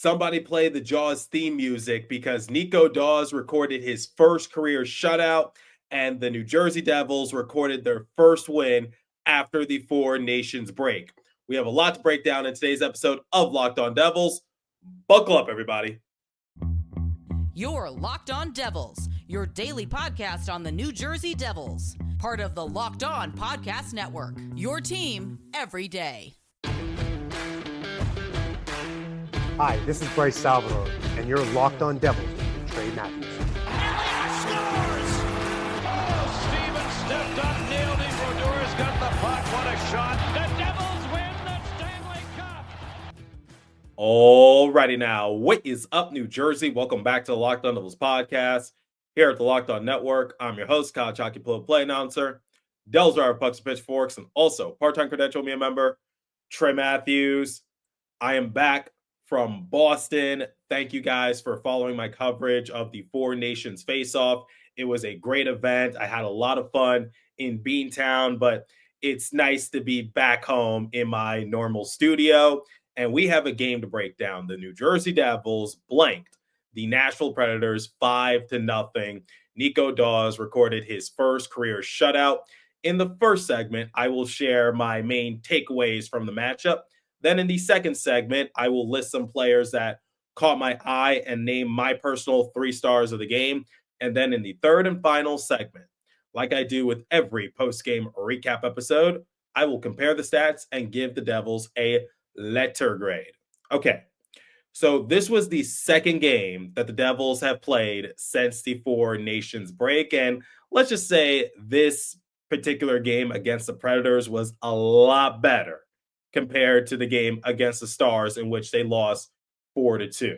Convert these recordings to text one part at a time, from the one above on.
Somebody play the Jaws theme music because Nico Daws recorded his first career shutout, and the New Jersey Devils recorded their first win after the Four Nations break. We have a lot to break down in today's episode of Locked On Devils. Buckle up, everybody. You're Locked On Devils, your daily podcast on the New Jersey Devils, part of the Locked On Podcast Network, your team every day. Hi, this is Bryce Salvador, and you're Locked On Devils with Trey Matthews. Elliott scores! Oh, Steven stepped up, nailed it. Brodor's got the puck. What a shot. The Devils win the Stanley Cup. Alrighty now, what is up, New Jersey? Welcome back to the Locked On Devils podcast here at the Locked On Network. I'm your host, Kyle Chalky Play Announcer, Devils Driver Pucks and Pitchforks, and also part-time credential media member, Trey Matthews. I am back from Boston. Thank you guys for following my coverage of the Four Nations face-off. It was a great event. I had a lot of fun in Beantown, but it's nice to be back home in my normal studio. And we have a game to break down. The New Jersey Devils blanked the Nashville Predators 5-0. Nico Daws recorded his first career shutout. In the first segment, I will share my main takeaways from the matchup. Then in the second segment, I will list some players that caught my eye and name my personal 3 stars of the game. And then in the third and final segment, like I do with every post-game recap episode, I will compare the stats and give the Devils a letter grade. Okay, so this was the second game that the Devils have played since the Four Nations break. And let's just say this particular game against the Predators was a lot better compared to the game against the Stars, in which they lost 4-2.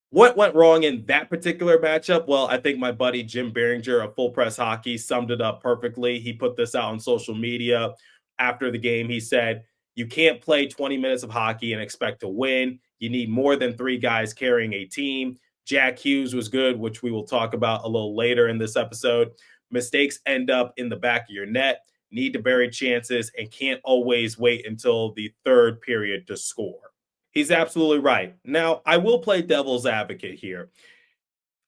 What went wrong in that particular matchup? Well, I think my buddy Jim Behringer of Full Press Hockey summed it up perfectly. He put this out on social media after the game. He said, you can't play 20 minutes of hockey and expect to win. You need more than 3 guys carrying a team. Jack Hughes was good, which we will talk about a little later in this episode. Mistakes end up in the back of your net. Need to bury chances, and can't always wait until the third period to score. He's absolutely right. Now, I will play devil's advocate here.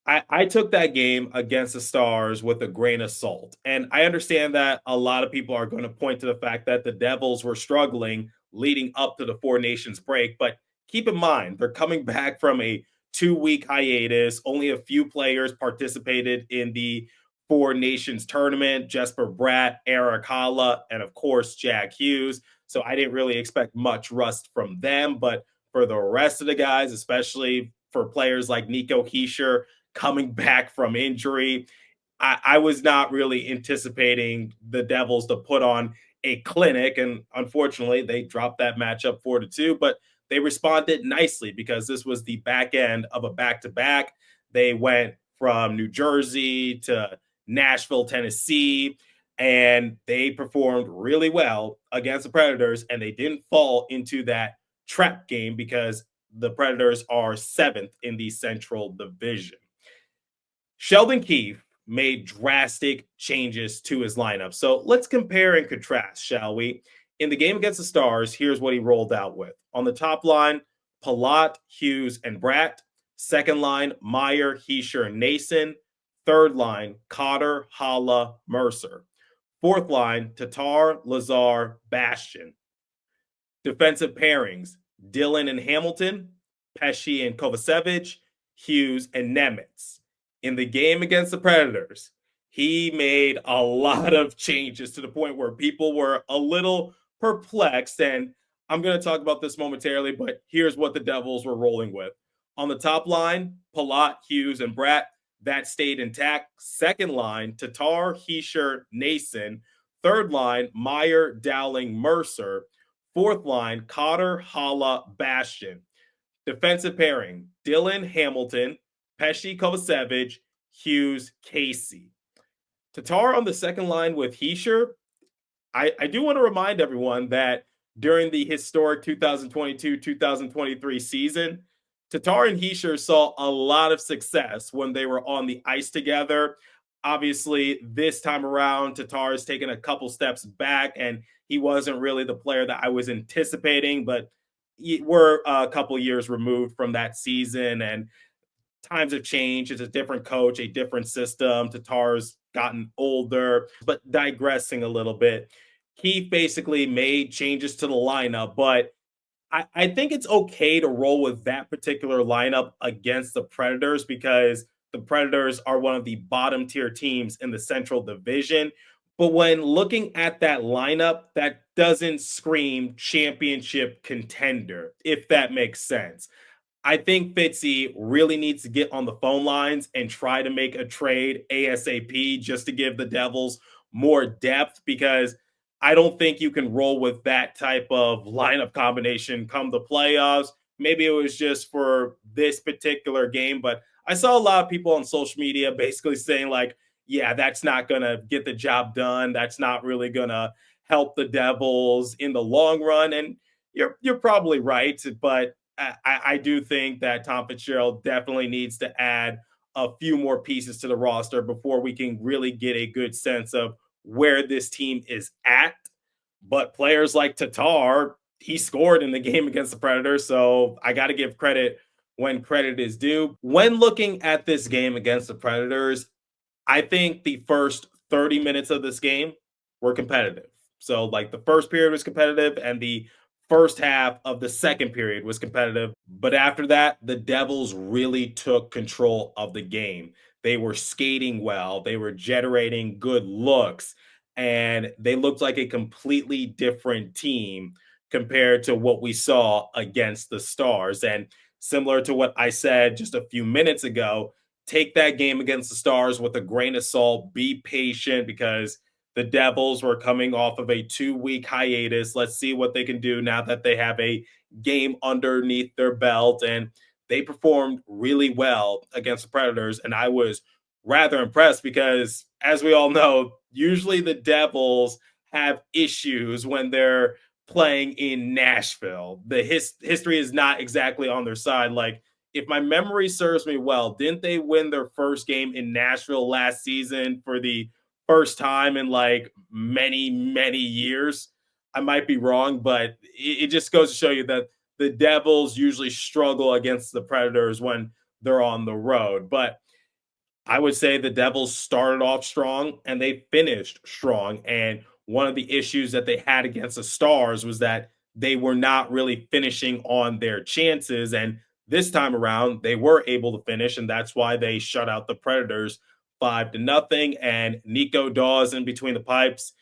I took that game against the Stars with a grain of salt, and I understand that a lot of people are going to point to the fact that the Devils were struggling leading up to the Four Nations break, but keep in mind, they're coming back from a 2-week hiatus. Only a few players participated in the Four Nations tournament: Jesper Bratt, Eric Haula, and of course, Jack Hughes. So I didn't really expect much rust from them, but for the rest of the guys, especially for players like Nico Hischier coming back from injury, I was not really anticipating the Devils to put on a clinic. And unfortunately, they dropped that matchup 4-2, but they responded nicely because this was the back end of a back-to-back. They went from New Jersey to Nashville, Tennessee, and they performed really well against the Predators, and they didn't fall into that trap game because the Predators are 7th in the Central Division. Sheldon Keefe made drastic changes to his lineup. So let's compare and contrast, shall we? In the game against the Stars, here's what he rolled out with. On the top line, Palat, Hughes, and Bratt. Second line, Meyer, Hischier, and Nason. Third line, Cotter, Haula, Mercer. Fourth line, Tatar, Lazar, Bastian. Defensive pairings, Dillon and Hamilton, Pesce and Kovacevic, Hughes and Nemitz. In the game against the Predators, he made a lot of changes to the point where people were a little perplexed. And I'm going to talk about this momentarily, but here's what the Devils were rolling with. On the top line, Palat, Hughes, and Bratt. That stayed intact. Second line, Tatar, Hischier, Nason. Third line, Meyer, Dowling, Mercer. Fourth line, Cotter, Haula, Bastian. Defensive pairing, Dillon, Hamilton, Pesce, Kovacevic, Hughes, Casey. Tatar on the second line with Hischier. I do want to remind everyone that during the historic 2022-2023 season, Tatar and Hischier saw a lot of success when they were on the ice together. Obviously, this time around, Tatar has taken a couple steps back, and he wasn't really the player that I was anticipating. But we're a couple years removed from that season, and times have changed. It's a different coach, a different system. Tatar's gotten older, but digressing a little bit, Keith basically made changes to the lineup, but I think it's okay to roll with that particular lineup against the Predators because the Predators are one of the bottom tier teams in the Central Division. But when looking at that lineup, that doesn't scream championship contender, if that makes sense. I think Fitzy really needs to get on the phone lines and try to make a trade ASAP just to give the Devils more depth because I don't think you can roll with that type of lineup combination come the playoffs. Maybe it was just for this particular game, but I saw a lot of people on social media basically saying, like, yeah, that's not going to get the job done. That's not really going to help the Devils in the long run. And you're probably right, but I do think that Tom Fitzgerald definitely needs to add a few more pieces to the roster before we can really get a good sense of where this team is at. But players like Tatar, he scored in the game against the Predators, so I got to give credit when credit is due. When looking at this game against the Predators, I think the first 30 minutes of this game were competitive. So, like, the first period was competitive, and the first half of the second period was competitive. But after that, the Devils really took control of the game. They were skating well, they were generating good looks, and they looked like a completely different team compared to what we saw against the Stars. And similar to what I said just a few minutes ago, take that game against the Stars with a grain of salt, be patient because the Devils were coming off of a 2-week hiatus. Let's see what they can do now that they have a game underneath their belt. And they performed really well against the Predators. And I was rather impressed because, as we all know, usually the Devils have issues when they're playing in Nashville. The history is not exactly on their side. Like, if my memory serves me well, didn't they win their first game in Nashville last season for the first time in like many, many years? I might be wrong, but it just goes to show you that the Devils usually struggle against the Predators when they're on the road. But I would say the Devils started off strong and they finished strong. And one of the issues that they had against the Stars was that they were not really finishing on their chances. And this time around, they were able to finish, and that's why they shut out the Predators 5-0. And Nico Daws in between the pipes,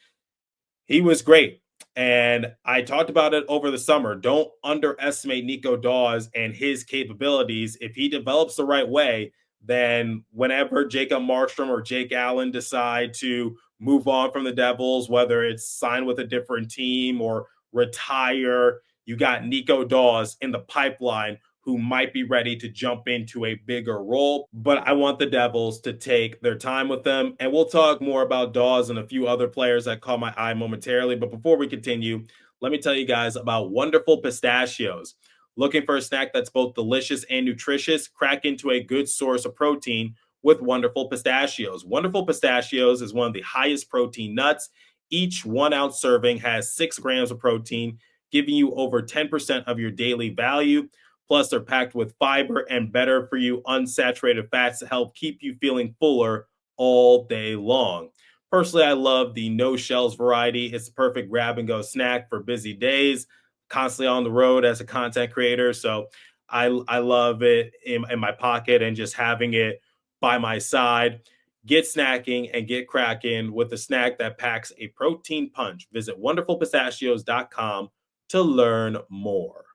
he was great. And I talked about it over the summer. Don't underestimate Nico Daws and his capabilities. If he develops the right way, then whenever Jacob Markstrom or Jake Allen decide to move on from the Devils, whether it's sign with a different team or retire, you got Nico Daws in the pipeline who might be ready to jump into a bigger role. But I want the Devils to take their time with them. And we'll talk more about Dawes and a few other players that caught my eye momentarily. But before we continue, let me tell you guys about Wonderful Pistachios. Looking for a snack that's both delicious and nutritious? Crack into a good source of protein with Wonderful Pistachios. Wonderful Pistachios is one of the highest protein nuts. Each 1 ounce serving has 6 grams of protein, giving you over 10% of your daily value. Plus, they're packed with fiber and better for you unsaturated fats to help keep you feeling fuller all day long. Personally, I love the no shells variety. It's the perfect grab and go snack for busy days, constantly on the road as a content creator. So I love it in my pocket and just having it by my side. Get snacking and get cracking with a snack that packs a protein punch. Visit wonderfulpistachios.com to learn more.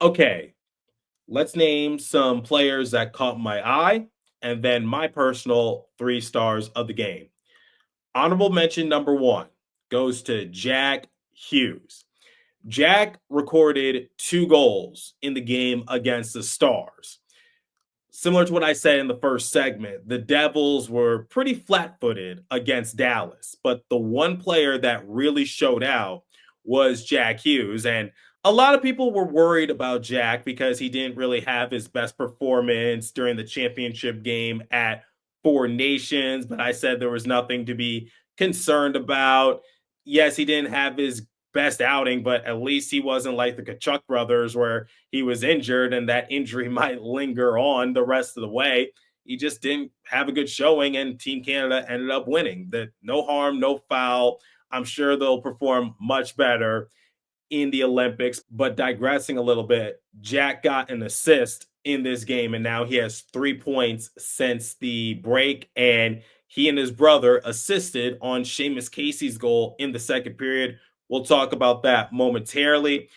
Okay, let's name some players that caught my eye and then my personal 3 stars of the game. Honorable mention number 1 goes to Jack Hughes. Jack recorded 2 goals in the game against the Stars. Similar to what I said in the first segment, the Devils were pretty flat-footed against Dallas, but the one player that really showed out was Jack Hughes. And a lot of people were worried about Jack because he didn't really have his best performance during the championship game at Four Nations, but I said there was nothing to be concerned about. Yes, he didn't have his best outing, but at least he wasn't like the Kachuk brothers where he was injured and that injury might linger on the rest of the way. He just didn't have a good showing, and Team Canada ended up winning. That no harm, no foul. I'm sure they'll perform much better in the Olympics. But digressing a little bit, Jack got an assist in this game, and now he has 3 points since the break. And he and his brother assisted on Seamus Casey's goal in the second period. We'll talk about that momentarily.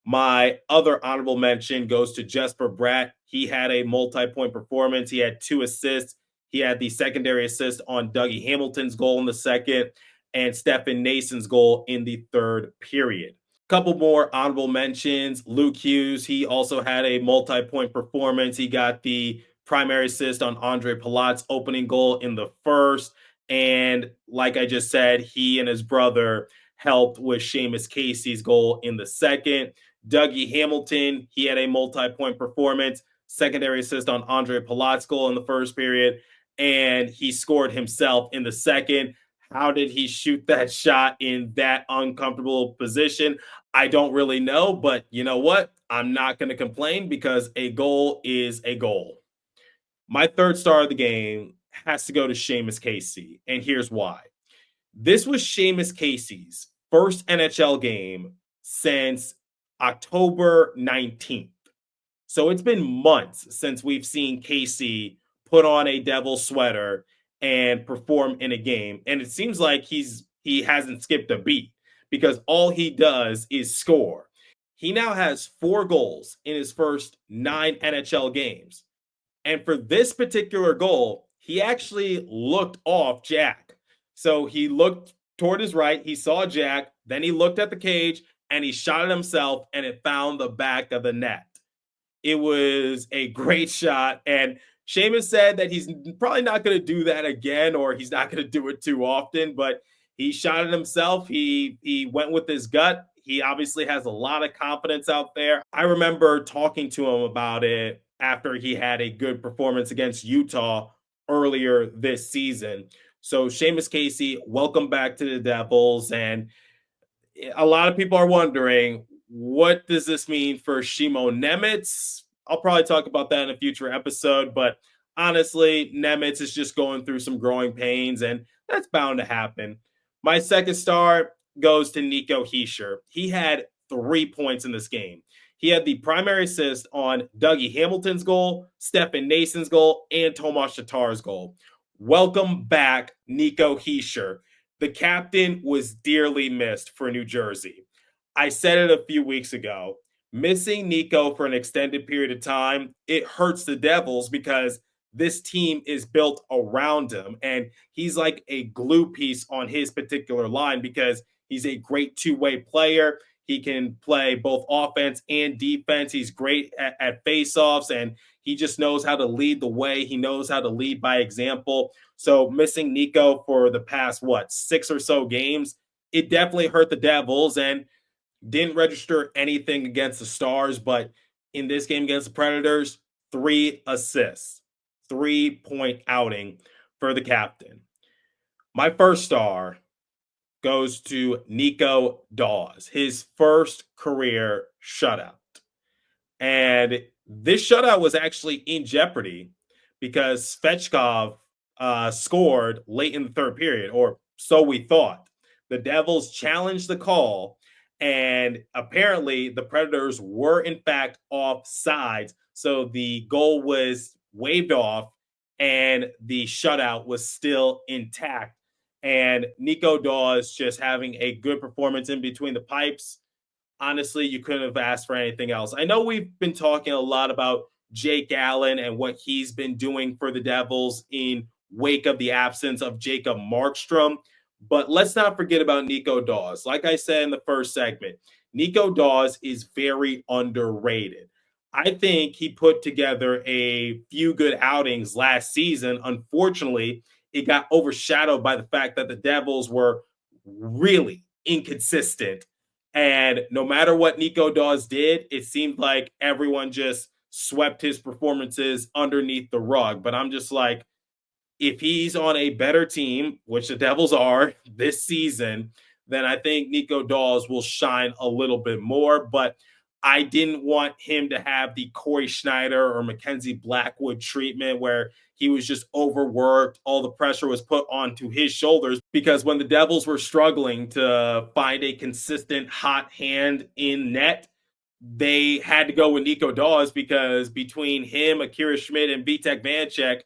My other honorable mention goes to Jesper Bratt. He had a multi-point performance. He had 2 assists. He had the secondary assist on Dougie Hamilton's goal in the second and Stefan Nason's goal in the third period. Couple more honorable mentions. Luke Hughes, he also had a multi-point performance. He got the primary assist on Andre Palat's opening goal in the first. And like I just said, he and his brother helped with Seamus Casey's goal in the second. Dougie Hamilton, he had a multi-point performance, secondary assist on Andre Palat's goal in the first period, and he scored himself in the second. How did he shoot that shot in that uncomfortable position? I don't really know, but you know what? I'm not going to complain because a goal is a goal. My third star of the game has to go to Seamus Casey, and here's why. This was Seamus Casey's first NHL game since October 19th. So it's been months since we've seen Casey put on a Devils sweater and perform in a game. And it seems like he hasn't skipped a beat because all he does is score. He now has 4 goals in his first 9 NHL games. And for this particular goal, he actually looked off Jack. So he looked toward his right, he saw Jack, then he looked at the cage, and he shot it himself, and it found the back of the net. It was a great shot, and Seamus said that he's probably not going to do that again, or he's not going to do it too often, but he shot it himself. He went with his gut. He obviously has a lot of confidence out there. I remember talking to him about it after he had a good performance against Utah earlier this season. So Seamus Casey, welcome back to the Devils. And a lot of people are wondering, what does this mean for Shimo Nemitz? I'll probably talk about that in a future episode, but honestly, Nemitz is just going through some growing pains, and that's bound to happen. My second star goes to Nico Hischier. He had 3 points in this game. He had the primary assist on Dougie Hamilton's goal, Stefan Nason's goal, and Tomas Tatar's goal. Welcome back, Nico Hischier. The captain was dearly missed for New Jersey. I said it a few weeks ago. Missing Nico for an extended period of time, it hurts the Devils because this team is built around him. And he's like a glue piece on his particular line because he's a great two-way player. He can play both offense and defense. He's great at faceoffs, and he just knows how to lead the way. He knows how to lead by example. So missing Nico for the past, 6 or so games, it definitely hurt the Devils and didn't register anything against the Stars. But in this game against the Predators, 3 assists, 3-point outing for the captain. My first star goes to Nico Daws, his first career shutout. And this shutout was actually in jeopardy because Svechkov scored late in the third period, or so we thought. The Devils challenged the call, and apparently the Predators were in fact offsides. So the goal was waved off, and the shutout was still intact. And Nico Daws just having a good performance in between the pipes. Honestly, you couldn't have asked for anything else. I know we've been talking a lot about Jake Allen and what he's been doing for the Devils in wake of the absence of Jacob Markstrom, but let's not forget about Nico Daws. Like I said in the first segment, Nico Daws is very underrated. I think he put together a few good outings last season. Unfortunately, it got overshadowed by the fact that the Devils were really inconsistent. And no matter what Nico Daws did, it seemed like everyone just swept his performances underneath the rug. But I'm just like, if he's on a better team, which the Devils are this season, then I think Nico Daws will shine a little bit more. But I didn't want him to have the Corey Schneider or Mackenzie Blackwood treatment where he was just overworked. All the pressure was put onto his shoulders because when the Devils were struggling to find a consistent hot hand in net, they had to go with Nico Daws because between him, Akira Schmidt, and Vitek Vanecek,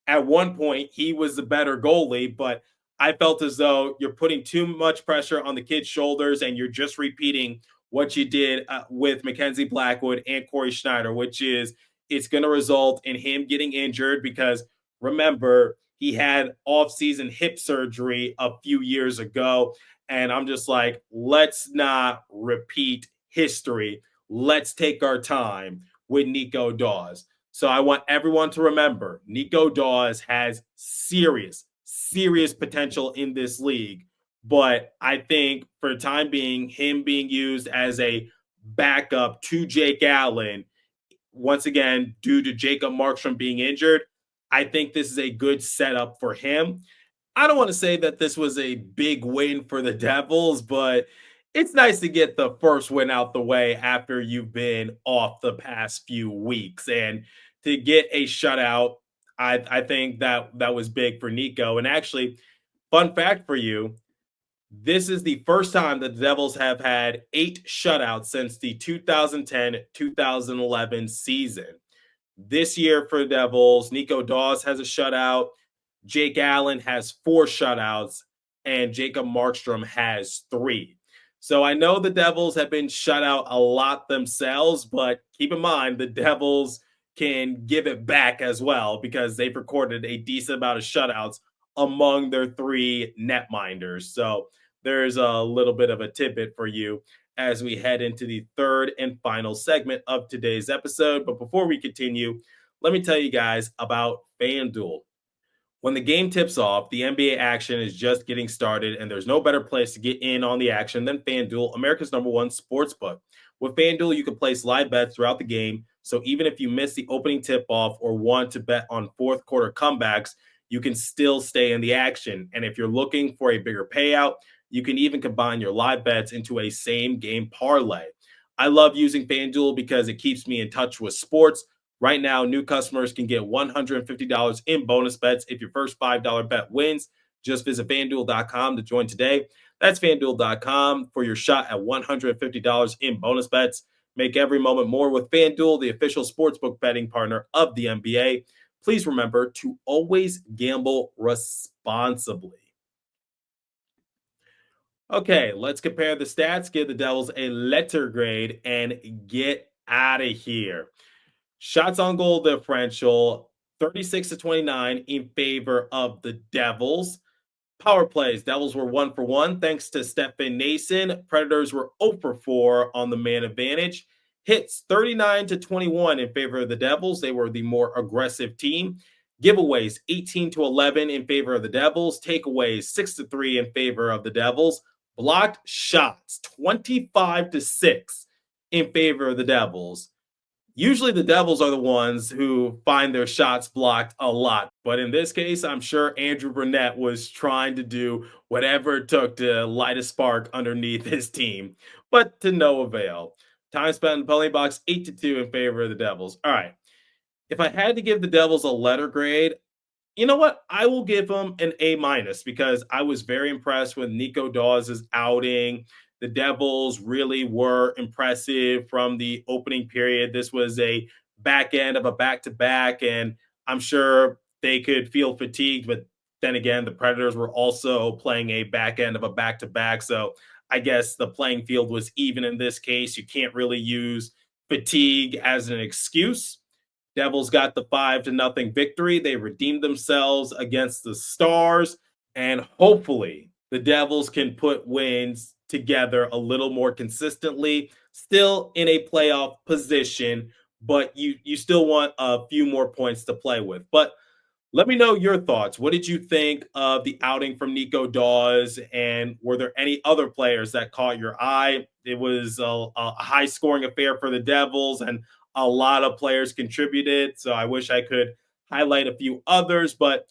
at one point he was the better goalie, but I felt as though you're putting too much pressure on the kid's shoulders and you're just repeating what you did with Mackenzie Blackwood and Corey Schneider, which is it's going to result in him getting injured because remember, he had off-season hip surgery a few years ago. And I'm just like, let's not repeat history. Let's take our time with Nico Daws. So I want everyone to remember Nico Daws has serious potential in this league. But I think for the time being, him being used as a backup to Jake Allen, once again, due to Jacob Markstrom being injured, I think this is a good setup for him. I don't want to say that this was a big win for the Devils, but it's nice to get the first win out the way after you've been off the past few weeks. And to get a shutout, I think that was big for Nico. And actually, fun fact for you, this is the first time that the Devils have had 8 shutouts since the 2010-2011 season. This year for the Devils, Nico Daws has a shutout, Jake Allen has 4 shutouts, and Jacob Markstrom has 3. So I know the Devils have been shut out a lot themselves, but keep in mind the Devils can give it back as well because they've recorded a decent amount of shutouts among their 3 netminders. So there's a little bit of a tidbit for you as we head into the third and final segment of today's episode. But before we continue, let me tell you guys about FanDuel. When the game tips off, the NBA action is just getting started, and there's no better place to get in on the action than FanDuel, America's #1 sportsbook. With FanDuel, you can place live bets throughout the game, so even if you miss the opening tip-off or want to bet on fourth quarter comebacks, you can still stay in the action. And if you're looking for a bigger payout, you can even combine your live bets into a same-game parlay. I love using FanDuel because it keeps me in touch with sports. Right now, new customers can get $150 in bonus bets if your first $5 bet wins. Just visit FanDuel.com to join today. That's FanDuel.com for your shot at $150 in bonus bets. Make every moment more with FanDuel, the official sportsbook betting partner of the NBA. Please remember to always gamble responsibly. Okay, let's compare the stats, give the Devils a letter grade, and get out of here. Shots on goal differential, 36-29 in favor of the Devils. Power plays, Devils were 1 for 1 thanks to Stefan Nason. Predators were 0 for 4 on the man advantage. Hits, 39-21 in favor of the Devils. They were the more aggressive team. Giveaways, 18-11 in favor of the Devils. Takeaways, 6-3 in favor of the Devils. Blocked shots, 25-6 in favor of the Devils. Usually the Devils are the ones who find their shots blocked a lot. But in this case, I'm sure Andrew Brunette was trying to do whatever it took to light a spark underneath his team, but to no avail. Time spent in the penalty box, 8-2 in favor of the Devils. All right. If I had to give the Devils a letter grade, you know what? I will give them an A- because I was very impressed with Nico Daws' outing. The Devils really were impressive from the opening period. This was a back end of a back-to-back, and I'm sure they could feel fatigued. But then again, the Predators were also playing a back end of a back-to-back. So I guess the playing field was even in this case. You can't really use fatigue as an excuse. Devils got the 5-0 victory. They redeemed themselves against the Stars, and hopefully the Devils can put wins together a little more consistently, still in a playoff position, but you still want a few more points to play with. But let me know your thoughts. What did you think of the outing from Nico Daws, and were there any other players that caught your eye? It was a high-scoring affair for the Devils, and a lot of players contributed, so I wish I could highlight a few others, but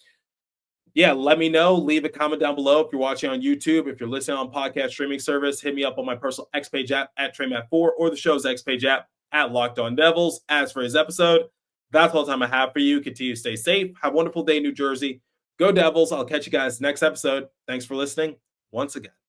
Yeah, let me know. Leave a comment down below if you're watching on YouTube. If you're listening on podcast streaming service, hit me up on my personal X page app at TreyMatt4 or the show's X page app at Locked On Devils. As for his episode, that's all the time I have for you. Continue to stay safe. Have a wonderful day in New Jersey. Go Devils. I'll catch you guys next episode. Thanks for listening once again.